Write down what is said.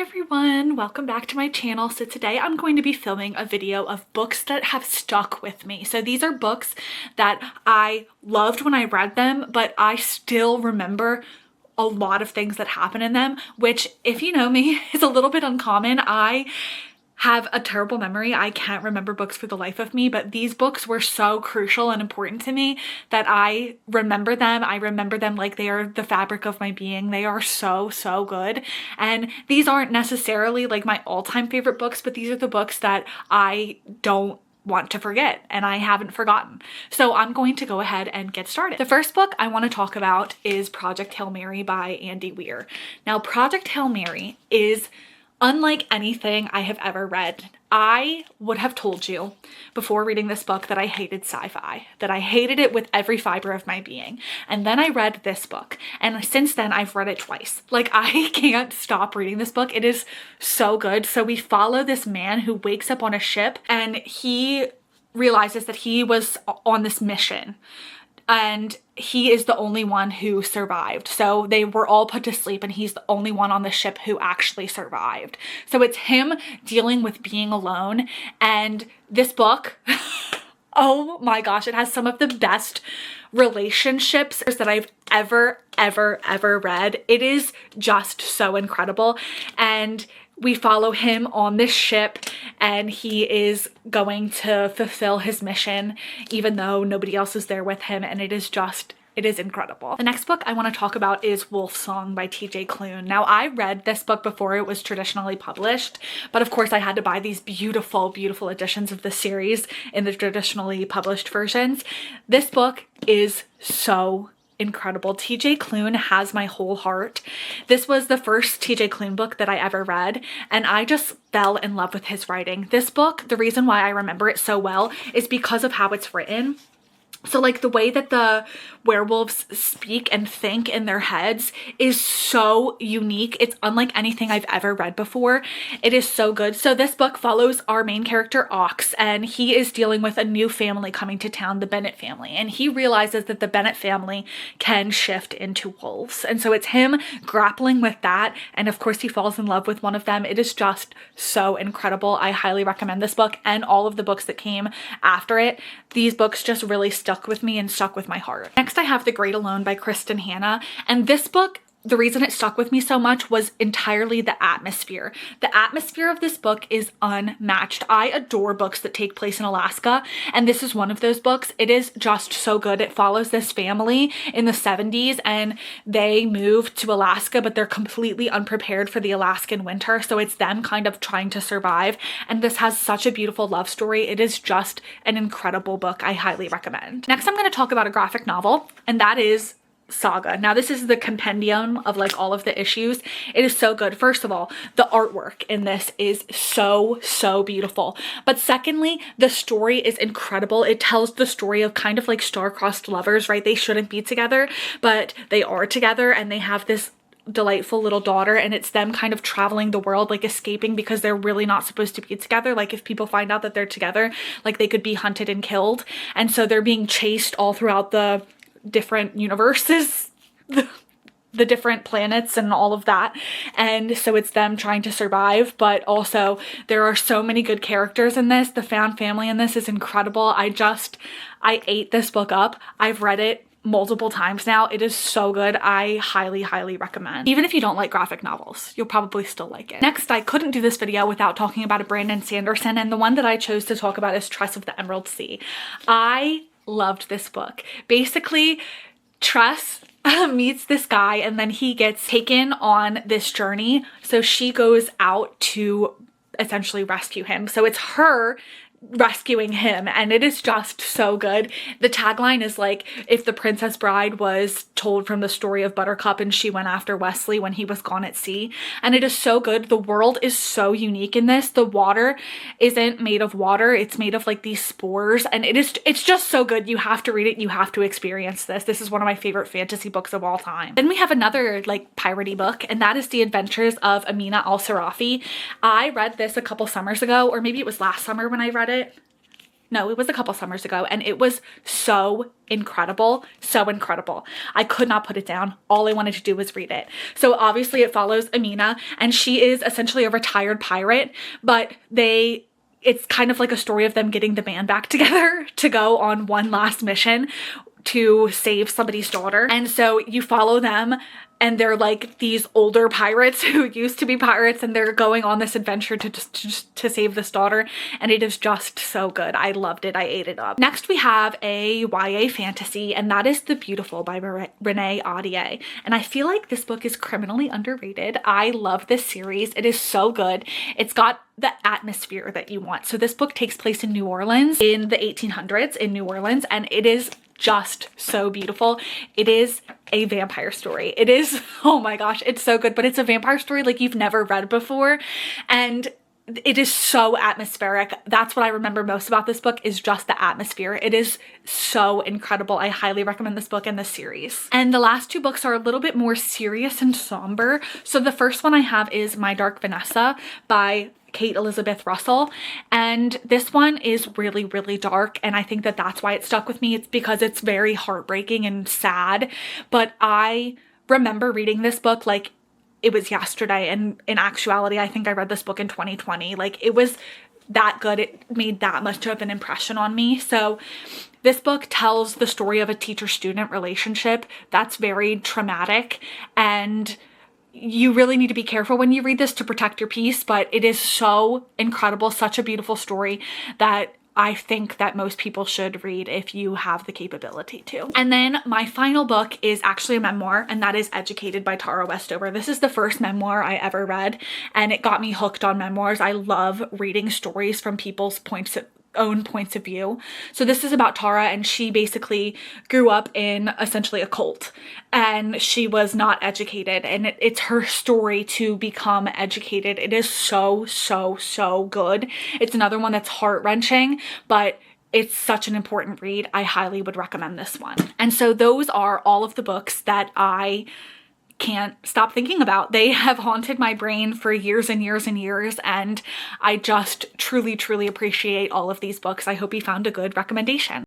everyone, welcome back to my channel. So today I'm going to be filming a video of books that have stuck with me. So these are books that I loved when I read them, but I still remember a lot of things that happen in them, which, if you know me, is a little bit uncommon. I have a terrible memory. I can't remember books for the life of me, but these books were so crucial and important to me that I remember them. I remember them like they are the fabric of my being. They are so, so good. And these aren't necessarily like my all-time favorite books, but these are the books that I don't want to forget and I haven't forgotten. So I'm going to go ahead and get started. The first book I want to talk about is Project Hail Mary by Ahdieh Weir. Now, Project Hail Mary is unlike anything I have ever read. I would have told you before reading this book that I hated sci-fi, that I hated it with every fiber of my being. And then I read this book, and since then I've read it twice. Like, I can't stop reading this book. It is so good. So we follow this man who wakes up on a ship and he realizes that he was on this mission and he is the only one who survived. So they were all put to sleep and he's the only one on the ship who actually survived. So it's him dealing with being alone. And this book, oh my gosh, it has some of the best relationships that I've ever read. It is just so incredible. And we follow him on this ship and he is going to fulfill his mission even though nobody else is there with him, and it is incredible. The next book I want to talk about is Wolfsong by TJ Klune. Now, I read this book before it was traditionally published, but of course I had to buy these beautiful, beautiful editions of the series in the traditionally published versions. This book is so incredible. TJ Klune has my whole heart. This was the first TJ Klune book that I ever read, and I just fell in love with his writing. This book, the reason why I remember it so well is because of how it's written. So like the way that the werewolves speak and think in their heads is so unique. It's unlike anything I've ever read before. It is so good. So this book follows our main character Ox, and he is dealing with a new family coming to town, the Bennett family. And he realizes that the Bennett family can shift into wolves. And so it's him grappling with that. And of course he falls in love with one of them. It is just so incredible. I highly recommend this book and all of the books that came after it. These books just really stuck with me and stuck with my heart. Next, I have The Great Alone by Kristin. And this book, the reason it stuck with me so much was entirely the atmosphere. The atmosphere of this book is unmatched. I adore books that take place in Alaska, and this is one of those books. It is just so good. It follows this family in the 70s, and they move to Alaska, but they're completely unprepared for the Alaskan winter, so it's them kind of trying to survive, and this has such a beautiful love story. It is just an incredible book. I highly recommend. Next, I'm going to talk about a graphic novel, and that is Saga. Now, this is the compendium of like all of the issues. It is so good. First of all, the artwork in this is so beautiful. But secondly, the story is incredible. It tells the story of kind of like star-crossed lovers, right? They shouldn't be together, but they are together, and they have this delightful little daughter, and it's them kind of traveling the world, like escaping because they're really not supposed to be together. Like, if people find out that they're together, like they could be hunted and killed. And so they're being chased all throughout the different universes, the different planets and all of that. And so it's them trying to survive, but also there are so many good characters in this. The found family in this is incredible. I ate this book up. I've read it multiple times now. It is so good. I highly recommend. Even if you don't like graphic novels, you'll probably still like it. Next, I couldn't do this video without talking about a Brandon Sanderson, and the one that I chose to talk about is Tress of the Emerald Sea. I loved this book. Basically, Tress meets this guy and then he gets taken on this journey. So she goes out to essentially rescue him. So it's her rescuing him, and it is just so good. The tagline is like, if the Princess Bride was told from the story of Buttercup and she went after Wesley when he was gone at sea. And it is so good. The world is so unique in this. The water isn't made of water, it's made of like these spores, and it's just so good. You have to read it. You have to experience this. This is one of my favorite fantasy books of all time. Then we have another like piratey book, and that is The Adventures of Amina Al-Sarafi. I read this a couple summers ago, or maybe it was last summer when I read it. no, it was a couple summers ago, and it was so incredible, so incredible. I could not put it down. All I wanted to do was read it. So obviously it follows Amina, and she is essentially a retired pirate, but it's kind of like a story of them getting the band back together to go on one last mission to save somebody's daughter. And so you follow them, and they're like these older pirates who used to be pirates, and they're going on this adventure to save this daughter, and it is just so good. I loved it. I ate it up. Next we have a YA fantasy, and that is The Beautiful by Renee Ahdieh. And I feel like this book is criminally underrated. I love this series. It is so good. It's got the atmosphere that you want. So this book takes place in New Orleans in the 1800s in New Orleans, and it is just so beautiful. It is a vampire story. It is, oh my gosh, it's so good, but it's a vampire story like you've never read before, and it is so atmospheric. That's what I remember most about this book, is just the atmosphere. It is so incredible. I highly recommend this book and this series. And the last two books are a little bit more serious and somber. So the first one I have is My Dark Vanessa by Kate Elizabeth Russell, and this one is really, really dark, and I think that that's why it stuck with me. It's because it's very heartbreaking and sad, but I remember reading this book like it was yesterday, and in actuality I think I read this book in 2020. Like, it was that good. It made that much of an impression on me. So this book tells the story of a teacher-student relationship that's very traumatic, and you really need to be careful when you read this to protect your peace, but it is so incredible, such a beautiful story that I think that most people should read if you have the capability to. And then my final book is actually a memoir, and that is Educated by Tara Westover. This is the first memoir I ever read, and it got me hooked on memoirs. I love reading stories from people's own points of view. So this is about Tara, and she basically grew up in essentially a cult, and she was not educated, and it's her story to become educated. It is so, so, so good. It's another one that's heart-wrenching, but it's such an important read. I highly would recommend this one. And so those are all of the books that I can't stop thinking about. They have haunted my brain for years and years and years, and I just truly, truly appreciate all of these books. I hope you found a good recommendation.